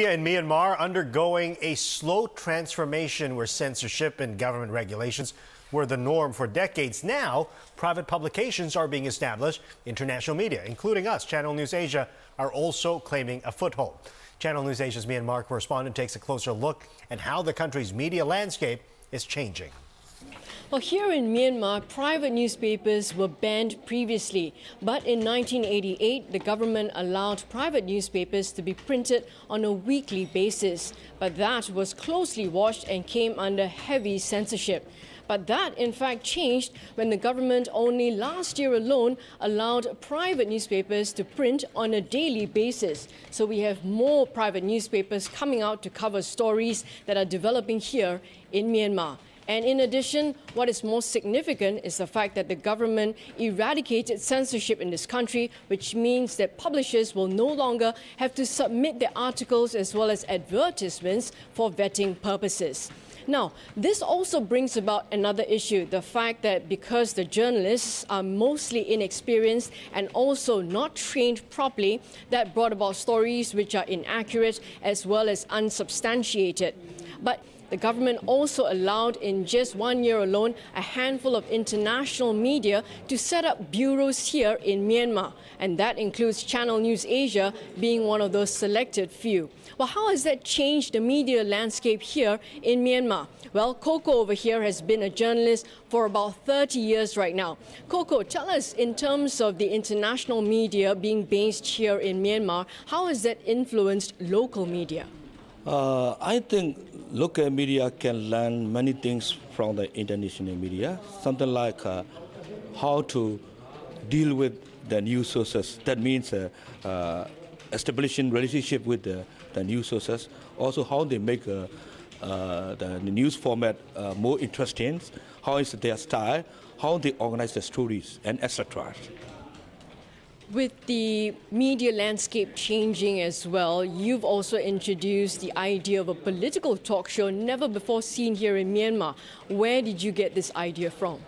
In Myanmar, undergoing a slow transformation where censorship and government regulations were the norm for decades. Now, private publications are being established. International media, including us, Channel NewsAsia, are also claiming a foothold. Channel NewsAsia's Myanmar correspondent takes a closer look at how the country's media landscape is changing. Well, here in Myanmar, private newspapers were banned previously, but in 1988, the government allowed private newspapers to be printed on a weekly basis. But that was closely watched and came under heavy censorship. But that, in fact, changed when the government only last year alone allowed private newspapers to print on a daily basis. So we have more private newspapers coming out to cover stories that are developing here in Myanmar. And in addition, what is most significant is the fact that the government eradicated censorship in this country, which means that publishers will no longer have to submit their articles as well as advertisements for vetting purposes. Now, this also brings about another issue, the fact that because the journalists are mostly inexperienced and also not trained properly, that brought about stories which are inaccurate as well as unsubstantiated. But the government also allowed, in just 1 year alone, a handful of international media to set up bureaus here in Myanmar. And that includes Channel NewsAsia being one of those selected few. Well, how has that changed the media landscape here in Myanmar? Well, Coco over here has been a journalist for about 30 years right now. Coco, tell us, in terms of the international media being based here in Myanmar, how has that influenced local media? I think local media can learn many things from the international media, something like how to deal with the news sources. That means establishing relationship with the news sources, also how they make the news format more interesting, how is their style, how they organize the stories, and etc. With the media landscape changing as well, you've also introduced the idea of a political talk show never before seen here in Myanmar. Where did you get this idea from?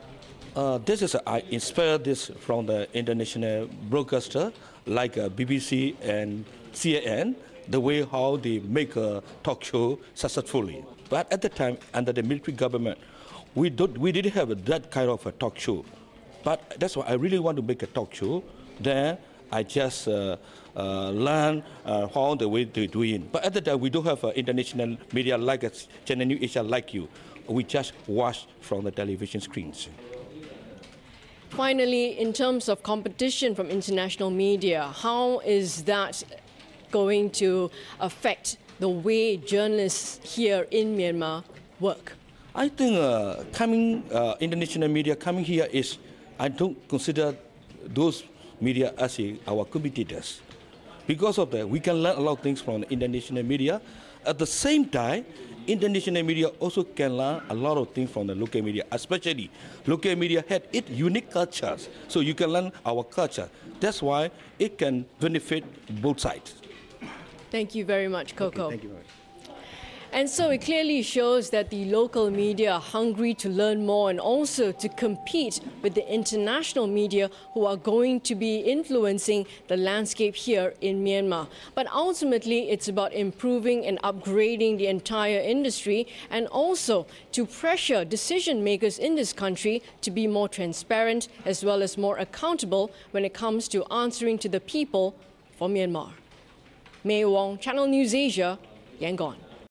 I inspired this from the international broadcaster like BBC and CNN, the way how they make a talk show successfully. But at the time, under the military government, we didn't have that kind of a talk show. But that's why I really want to make a talk show. Then I just learn how the way to do it. But at the time, we don't have international media like Channel NewsAsia like you. We just watch from the television screens. Finally, in terms of competition from international media, how is that going to affect the way journalists here in Myanmar work? I think international media coming here is, I don't consider those media as our competitors. Because of that, we can learn a lot of things from the international media. At the same time, international media also can learn a lot of things from the local media, especially local media had its unique cultures. So you can learn our culture. That's why it can benefit both sides. Thank you very much, Coco. Okay, thank you very much. And so it clearly shows that the local media are hungry to learn more and also to compete with the international media who are going to be influencing the landscape here in Myanmar. But ultimately, it's about improving and upgrading the entire industry and also to pressure decision makers in this country to be more transparent as well as more accountable when it comes to answering to the people for Myanmar. May Wong, Channel NewsAsia, Yangon.